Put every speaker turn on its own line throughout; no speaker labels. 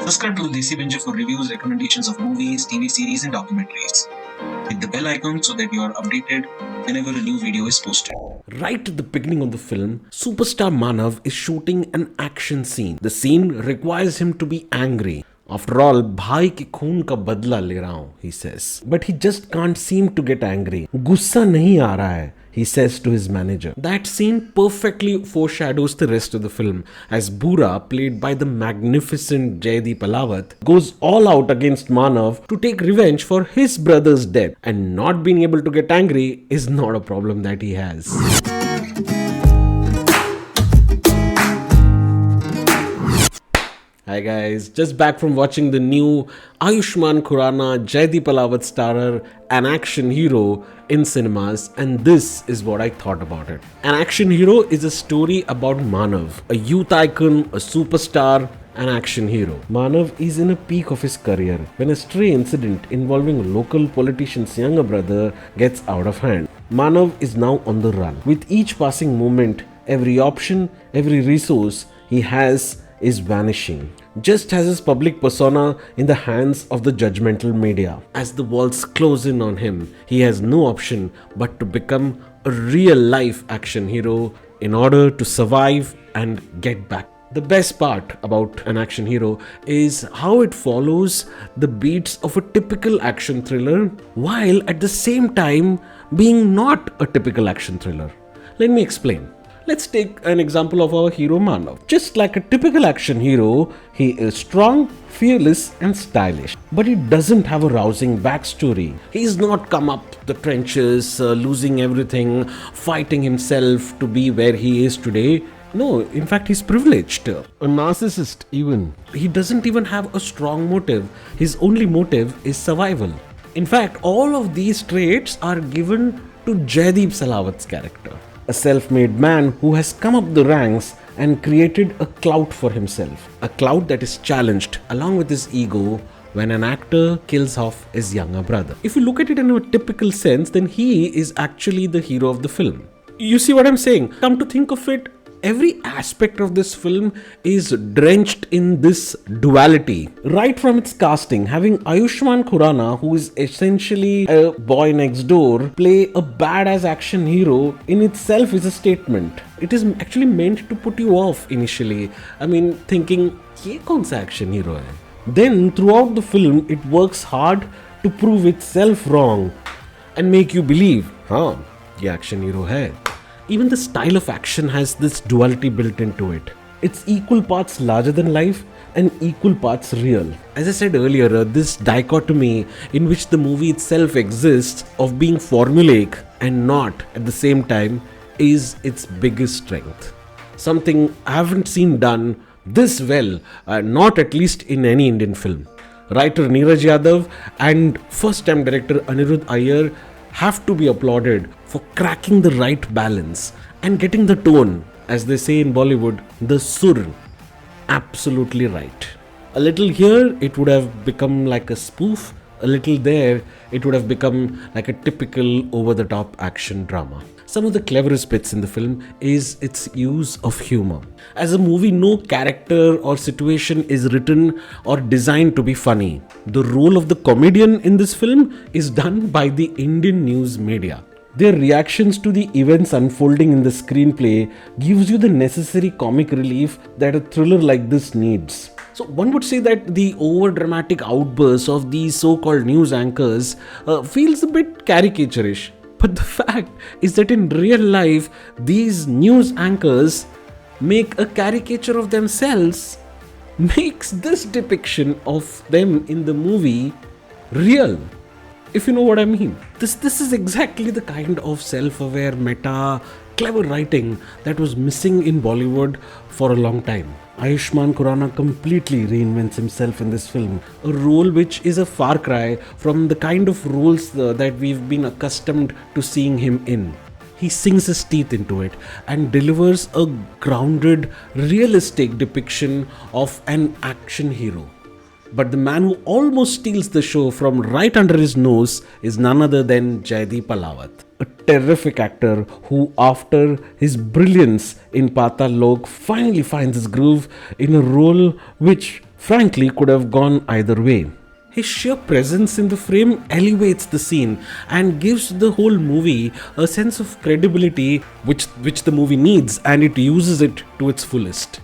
Subscribe to the Desi Binge for reviews, recommendations of movies, TV series, and documentaries. Hit the bell icon so that you are updated whenever a new video is posted.
Right at the beginning of the film, superstar Manav is shooting an action scene. The scene requires him to be angry. After all, भाई के खून का बदला ले रहा हूँ, he says. But he just can't seem to get angry. गुस्सा नहीं आ रहा है, he says to his manager. That scene perfectly foreshadows the rest of the film, as Bura, played by the magnificent Jaideep Ahlawat, goes all out against Manav to take revenge for his brother's death. And not being able to get angry is not a problem that he has. Hi guys, just back from watching the new Ayushmann Khurrana Jaideep Ahlawat starrer An Action Hero in cinemas, and this is what I thought about it. An Action Hero is a story about Manav, a youth icon, a superstar, an action hero. Manav is in a peak of his career when a stray incident involving a local politician's younger brother gets out of hand. Manav is now on the run. With each passing moment, every option, every resource he has is vanishing, just as his public persona in the hands of the judgmental media. As the walls close in on him, he has no option but to become a real-life action hero in order to survive and get back. The best part about An Action Hero is how it follows the beats of a typical action thriller while at the same time being not a typical action thriller. Let me explain. Let's take an example of our hero Manav. Just like a typical action hero, he is strong, fearless and stylish. But he doesn't have a rousing backstory. He's not come up the trenches, losing everything, fighting himself to be where he is today. No, in fact he's privileged. A narcissist even. He doesn't even have a strong motive. His only motive is survival. In fact, all of these traits are given to Jaideep Ahlawat's character. A self-made man who has come up the ranks and created a clout for himself. A clout that is challenged along with his ego when an actor kills off his younger brother. If you look at it in a typical sense, then he is actually the hero of the film. You see what I'm saying? Come to think of it, every aspect of this film is drenched in this duality. Right from its casting, having Ayushmann Khurrana, who is essentially a boy next door, play a badass action hero in itself is a statement. It is actually meant to put you off initially. I mean, thinking, ye kaun sa action hero hai? Then throughout the film, it works hard to prove itself wrong and make you believe, ye action hero hai. Even the style of action has this duality built into it. It's equal parts larger than life and equal parts real. As I said earlier, this dichotomy in which the movie itself exists of being formulaic and not at the same time is its biggest strength. Something I haven't seen done this well, not at least in any Indian film. Writer Neeraj Yadav and first-time director Anirudh Iyer have to be applauded for cracking the right balance and getting the tone, as they say in Bollywood, the sur, absolutely right. A little here, it would have become like a spoof. A little there, it would have become like a typical over-the-top action drama. Some of the cleverest bits in the film is its use of humor. As a movie, no character or situation is written or designed to be funny. The role of the comedian in this film is done by the Indian news media. Their reactions to the events unfolding in the screenplay gives you the necessary comic relief that a thriller like this needs. So one would say that the over-dramatic outbursts of these so-called news anchors feels a bit caricaturish. But the fact is that in real life, these news anchors make a caricature of themselves, makes this depiction of them in the movie real. If you know what I mean. This is exactly the kind of self-aware, meta, clever writing that was missing in Bollywood for a long time. Ayushmann Khurrana completely reinvents himself in this film, a role which is a far cry from the kind of roles that we've been accustomed to seeing him in. He sinks his teeth into it and delivers a grounded, realistic depiction of an action hero. But the man who almost steals the show from right under his nose is none other than Jaideep Ahlawat, a terrific actor who, after his brilliance in Patal Lok, finally finds his groove in a role which frankly could have gone either way. His sheer presence in the frame elevates the scene and gives the whole movie a sense of credibility which the movie needs, and it uses it to its fullest.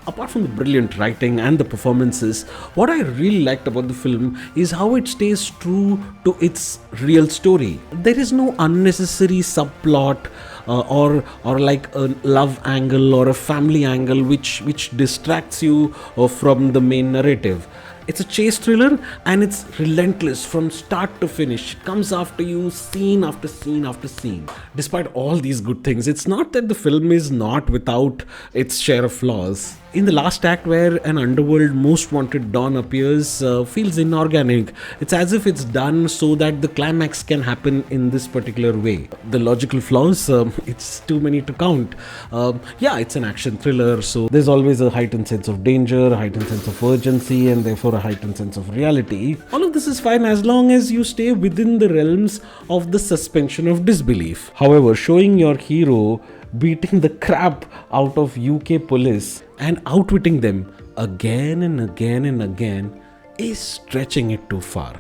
Apart from the brilliant writing and the performances, what I really liked about the film is how it stays true to its real story. There is no unnecessary subplot or like a love angle or a family angle which distracts you from the main narrative. It's a chase thriller and it's relentless from start to finish. It comes after you scene after scene after scene. Despite all these good things, it's not that the film is not without its share of flaws. In the last act, where an underworld most wanted Don appears, feels inorganic. It's as if it's done so that the climax can happen in this particular way. The logical flaws, it's too many to count. Yeah, it's an action thriller, so there's always a heightened sense of danger, a heightened sense of urgency, and therefore a heightened sense of reality. All of this is fine as long as you stay within the realms of the suspension of disbelief. However, showing your hero beating the crap out of UK police and outwitting them again and again and again is stretching it too far.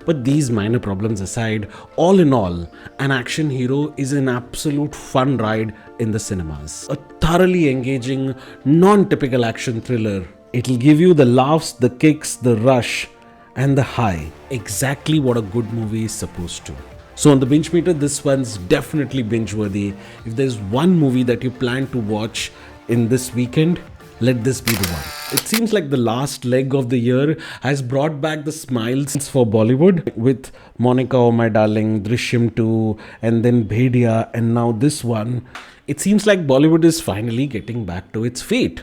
But these minor problems aside, all in all, An Action Hero is an absolute fun ride in the cinemas. A thoroughly engaging, non-typical action thriller. It'll give you the laughs, the kicks, the rush, and the high. Exactly what a good movie is supposed to. So on the binge meter, this one's definitely binge worthy. If there's one movie that you plan to watch in this weekend, let this be the one. It seems like the last leg of the year has brought back the smiles for Bollywood with Monica Oh My Darling, Drishyam 2, and then Bhedia, and now this one. It seems like Bollywood is finally getting back to its feet.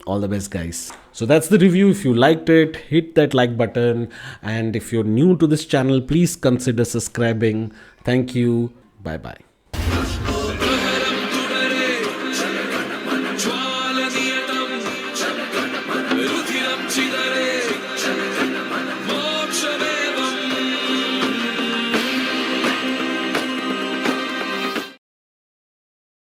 All the best, guys. So that's the review. If you liked it, hit that like button, and if you're new to this channel, please consider subscribing. Thank you. Bye bye.